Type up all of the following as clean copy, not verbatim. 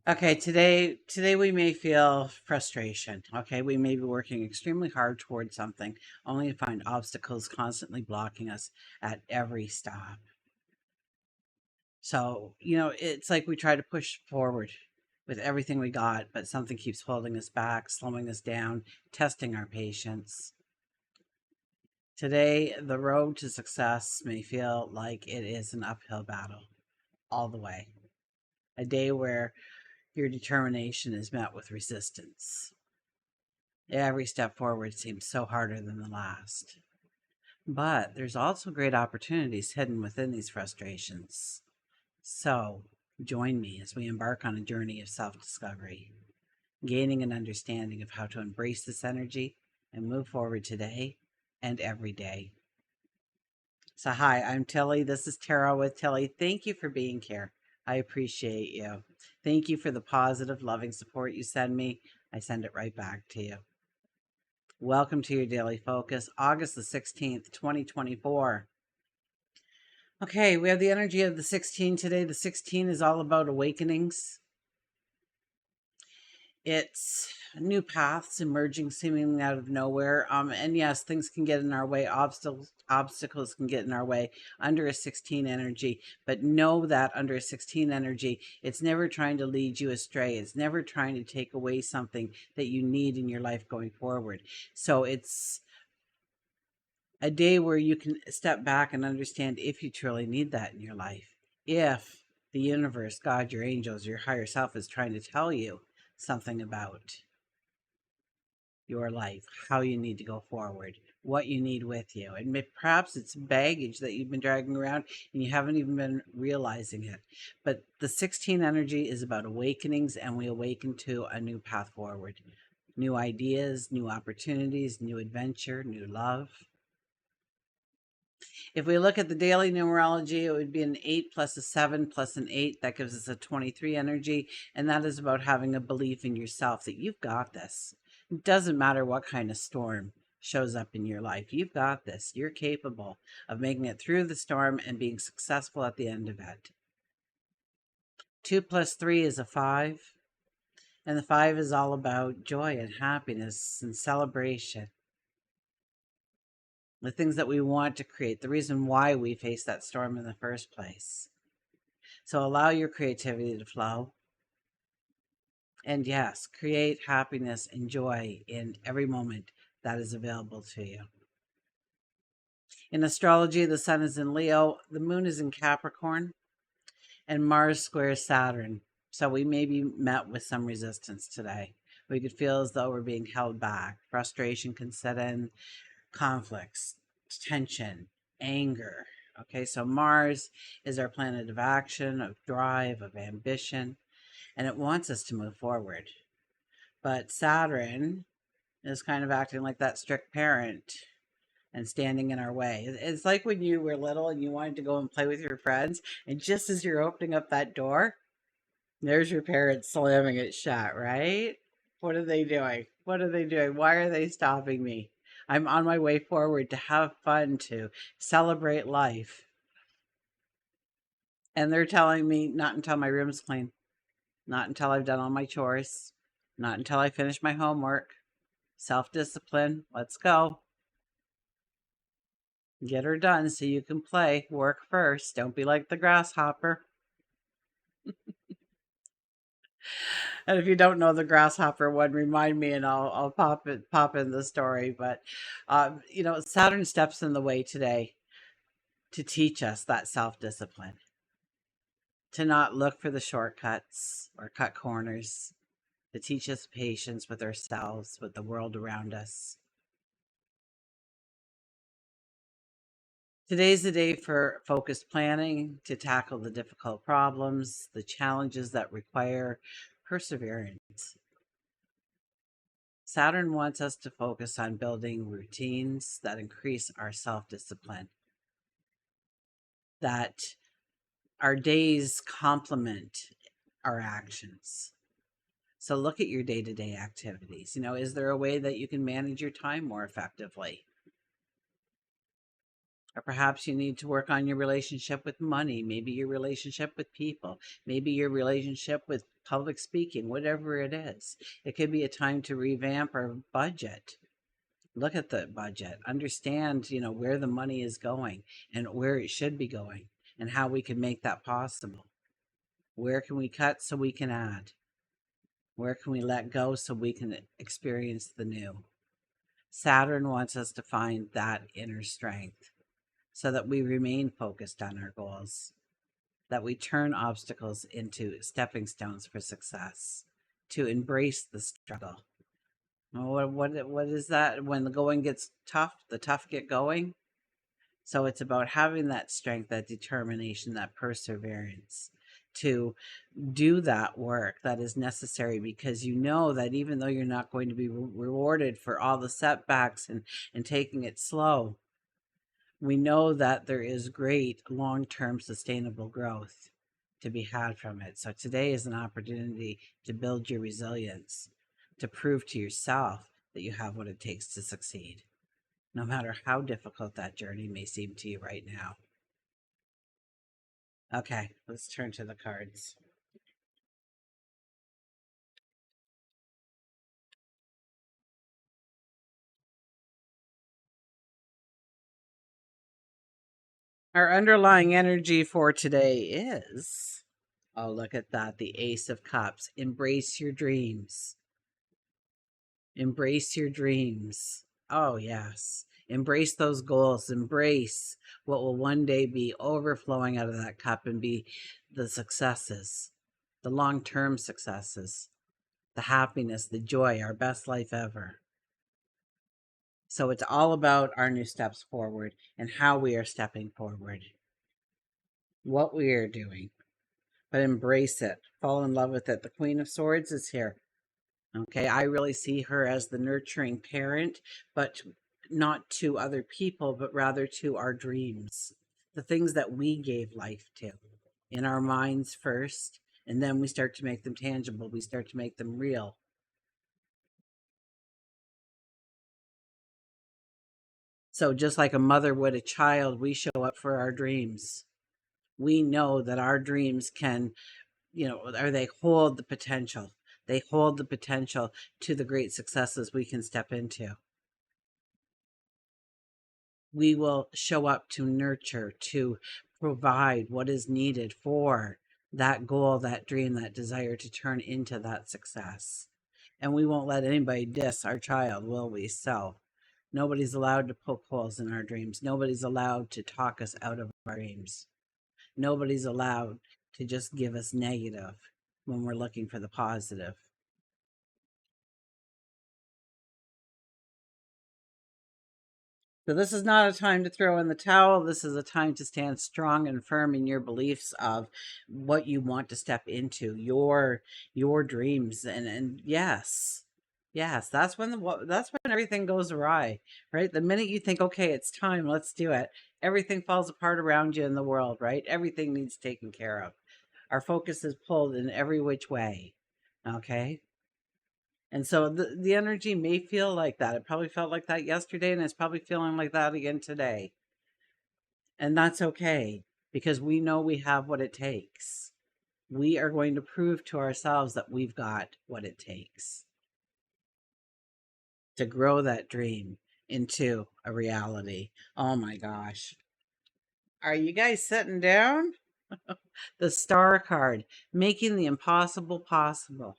Okay, today we may feel frustration. Okay, we may be working extremely hard towards something, only to find obstacles constantly blocking us at every stop. So, it's like we try to push forward with everything we got, but something keeps holding us back, slowing us down, testing our patience. Today, the road to success may feel like it is an uphill battle all the way. A day where your determination is met with resistance. Every step forward seems so harder than the last. But there's also great opportunities hidden within these frustrations. So join me as we embark on a journey of self discovery, gaining an understanding of how to embrace this energy and move forward today and every day. So, hi, I'm Tilly. This is Tarot with Tilly. Thank you for being here. I appreciate you. Thank you for the positive, loving support you send me. I send it right back to you. Welcome to your daily focus, August the 16th, 2024. Okay, we have the energy of the 16 today. The 16 is all about awakenings. It's new paths emerging seemingly out of nowhere. And yes, things can get in our way. Obstacles can get in our way under a 16 energy. But know that under a 16 energy, it's never trying to lead you astray. It's never trying to take away something that you need in your life going forward. So it's a day where you can step back and understand if you truly need that in your life. If the universe, God, your angels, your higher self is trying to tell you something about your life, how you need to go forward, what you need with you. And perhaps it's baggage that you've been dragging around and you haven't even been realizing it. But the 16 energy is about awakenings, and we awaken to a new path forward. New ideas, new opportunities, new adventure, new love. If we look at the daily numerology, it would be an 8 plus a 7 plus an 8. That gives us a 23 energy. And that is about having a belief in yourself that you've got this. It doesn't matter what kind of storm shows up in your life. You've got this. You're capable of making it through the storm and being successful at the end of it. 2 plus 3 is a 5. And the 5 is all about joy and happiness and celebration. The things that we want to create, the reason why we face that storm in the first place. So allow your creativity to flow. And yes, create happiness and joy in every moment that is available to you. In astrology, the sun is in Leo, the moon is in Capricorn, and Mars squares Saturn. So we may be met with some resistance today. We could feel as though we're being held back. Frustration can set in, conflicts, tension, anger. Okay, so Mars is our planet of action, of drive, of ambition, and it wants us to move forward. But Saturn is kind of acting like that strict parent and standing in our way. It's like when you were little and you wanted to go and play with your friends, and just as you're opening up that door, there's your parents slamming it shut, right? What are they doing? What are they doing? Why are they stopping me? I'm on my way forward to have fun, to celebrate life. And they're telling me not until my room's clean, not until I've done all my chores, not until I finish my homework. Self discipline, let's go. Get her done so you can play. Work first. Don't be like the grasshopper. And if you don't know the grasshopper one, remind me and I'll pop in the story. But Saturn steps in the way today to teach us that self discipline, to not look for the shortcuts or cut corners, to teach us patience with ourselves, with the world around us. Today's the day for focused planning, to tackle the difficult problems, the challenges that require perseverance. Saturn wants us to focus on building routines that increase our self discipline, that our days complement our actions. So look at your day to day activities. Is there a way that you can manage your time more effectively? Or perhaps you need to work on your relationship with money, maybe your relationship with people, maybe your relationship with public speaking, whatever it is. It could be a time to revamp our budget. Look at the budget, understand, where the money is going and where it should be going and how we can make that possible. Where can we cut so we can add? Where can we let go so we can experience the new? Saturn wants us to find that inner strength so that we remain focused on our goals, that we turn obstacles into stepping stones for success, to embrace the struggle. What is that? When the going gets tough, the tough get going. So it's about having that strength, that determination, that perseverance to do that work that is necessary, because you know that even though you're not going to be rewarded for all the setbacks and taking it slow, we know that there is great long-term sustainable growth to be had from it. So today is an opportunity to build your resilience, to prove to yourself that you have what it takes to succeed, no matter how difficult that journey may seem to you right now. Okay, let's turn to the cards. Our underlying energy for today is, oh, look at that, the Ace of Cups. Embrace your dreams. Embrace your dreams. Oh, yes. Embrace those goals. Embrace what will one day be overflowing out of that cup and be the successes, the long-term successes, the happiness, the joy, our best life ever. So it's all about our new steps forward and how we are stepping forward, what we are doing. But embrace it. Fall in love with it. The Queen of Swords is here. Okay, I really see her as the nurturing parent, but not to other people, but rather to our dreams, the things that we gave life to in our minds first, and then we start to make them tangible. We start to make them real. So just like a mother would a child, we show up for our dreams. We know that our dreams can, or they hold the potential. They hold the potential to the great successes we can step into. We will show up to nurture, to provide what is needed for that goal, that dream, that desire to turn into that success. And we won't let anybody diss our child, will we? So nobody's allowed to poke holes in our dreams. Nobody's allowed to talk us out of our dreams. Nobody's allowed to just give us negative when we're looking for the positive. So this is not a time to throw in the towel. This is a time to stand strong and firm in your beliefs of what you want to step into, your dreams, and yes, that's when everything goes awry, right? The minute you think, okay, it's time, let's do it, everything falls apart around you in the world, right? Everything needs taken care of. Our focus is pulled in every which way. Okay. And so the energy may feel like that. It probably felt like that yesterday, and it's probably feeling like that again today. And that's okay, because we know we have what it takes. We are going to prove to ourselves that we've got what it takes to grow that dream into a reality. Oh my gosh. Are you guys sitting down? The Star card, making the impossible possible.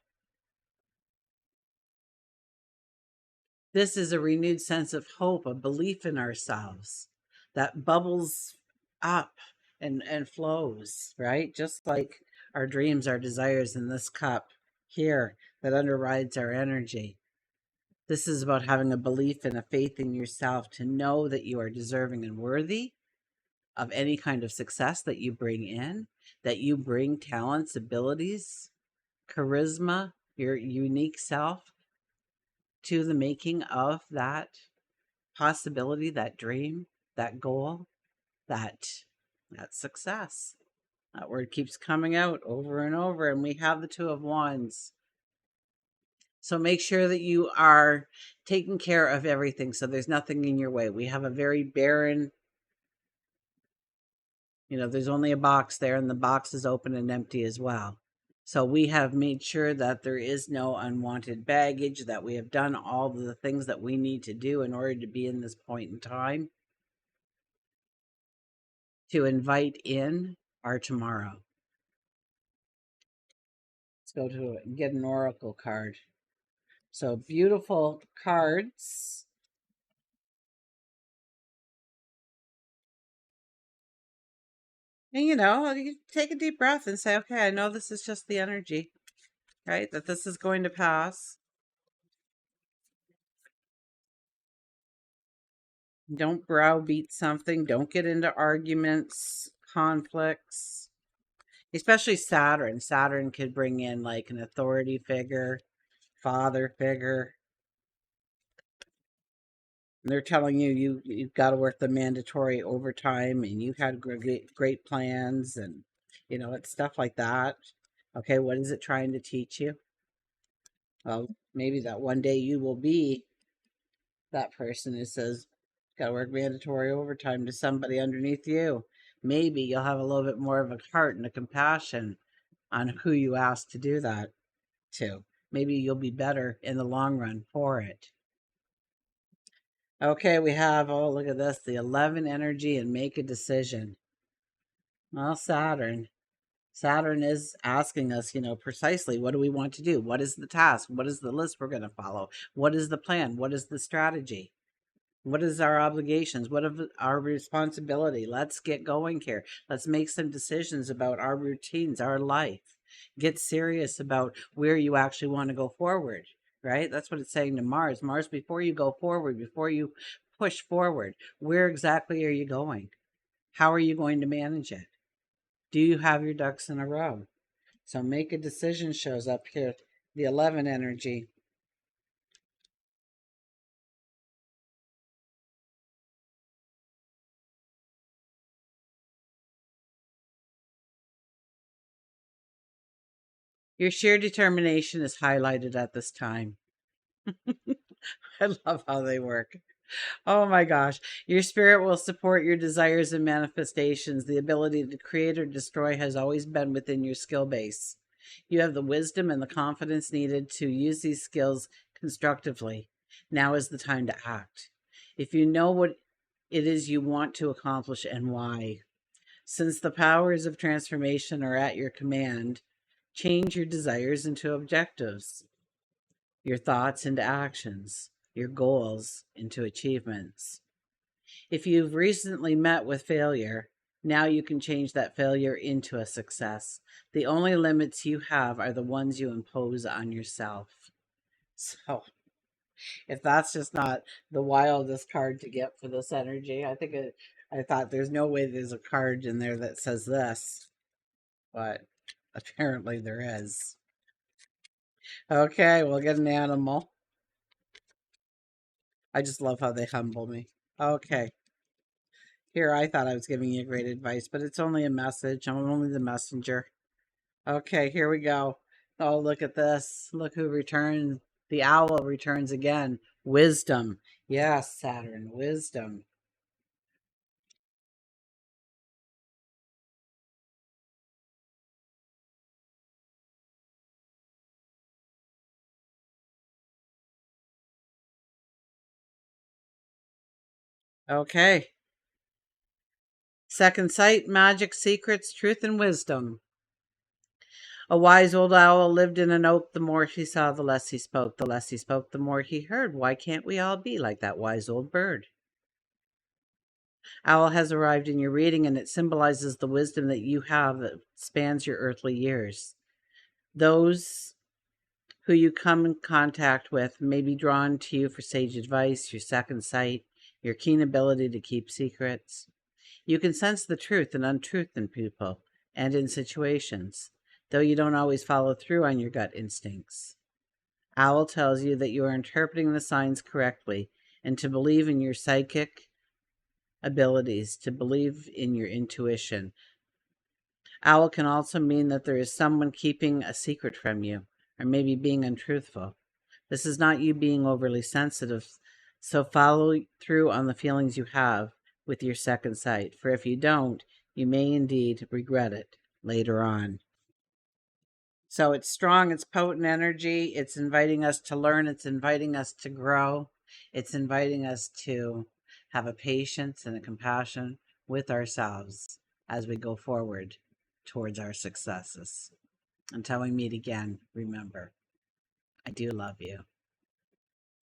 This is a renewed sense of hope, a belief in ourselves that bubbles up and flows, right? Just like our dreams, our desires in this cup here that underrides our energy. This is about having a belief and a faith in yourself to know that you are deserving and worthy of any kind of success that you bring in, that you bring talents, abilities, charisma, your unique self to the making of that possibility, that dream, that goal, that success. That word keeps coming out over and over, and we have the Two of Wands. So make sure that you are taking care of everything so there's nothing in your way. We have a very barren You know, there's only a box there, and the box is open and empty as well. So we have made sure that there is no unwanted baggage, that we have done all the things that we need to do in order to be in this point in time to invite in our tomorrow. Let's go to get an oracle card. So beautiful cards. And you know, you take a deep breath and say, okay, I know this is just the energy, right? That this is going to pass. Don't browbeat something. Don't get into arguments, conflicts, especially Saturn. Saturn could bring in like an authority figure, father figure. And they're telling you, you've got to work the mandatory overtime, and you had great plans, and you know, it's stuff like that. Okay, what is it trying to teach you? Well, maybe that one day you will be that person who says, got to work mandatory overtime to somebody underneath you. Maybe you'll have a little bit more of a heart and a compassion on who you ask to do that to. Maybe you'll be better in the long run for it. Okay, we have, oh, look at this, the 11 energy and make a decision. Well, Saturn. Saturn is asking us, you know, precisely what do we want to do? What is the task? What is the list we're going to follow? What is the plan? What is the strategy? What is our obligations? What is our responsibility? Let's get going here. Let's make some decisions about our routines, our life. Get serious about where you actually want to go forward, right? That's what it's saying to Mars. Mars, before you go forward, before you push forward, where exactly are you going? How are you going to manage it? Do you have your ducks in a row? So make a decision shows up here. The 11 energy. Your sheer determination is highlighted at this time. I love how they work. Oh my gosh. Your spirit will support your desires and manifestations. The ability to create or destroy has always been within your skill base. You have the wisdom and the confidence needed to use these skills constructively. Now is the time to act. If you know what it is you want to accomplish and why, since the powers of transformation are at your command, change your desires into objectives, your thoughts into actions, your goals into achievements. If you've recently met with failure, now you can change that failure into a success. The only limits you have are the ones you impose on yourself. So, if that's just not the wildest card to get for this energy, I thought there's no way there's a card in there that says this, but apparently there is. Okay, we'll get an animal. I just love how they humble me. Okay. Here, I thought I was giving you great advice, but it's only a message. I'm only the messenger. Okay, here we go. Oh, look at this. Look who returned. The owl returns again. Wisdom. Yes, Saturn, wisdom. Okay. Second sight, magic, secrets, truth, and wisdom. A wise old owl lived in an oak. The more he saw, the less he spoke. The less he spoke, the more he heard. Why can't we all be like that wise old bird? Owl has arrived in your reading, and it symbolizes the wisdom that you have that spans your earthly years. Those who you come in contact with may be drawn to you for sage advice, your second sight, your keen ability to keep secrets. You can sense the truth and untruth in people and in situations, though you don't always follow through on your gut instincts. Owl tells you that you are interpreting the signs correctly and to believe in your psychic abilities, to believe in your intuition. Owl can also mean that there is someone keeping a secret from you, or maybe being untruthful. This is not you being overly sensitive, so follow through on the feelings you have with your second sight, for if you don't, You may indeed regret it later on. So it's strong, it's potent energy. It's inviting us to learn. It's inviting us to grow. It's inviting us to have a patience and a compassion with ourselves as we go forward towards our successes. Until we meet again, remember, I do love you.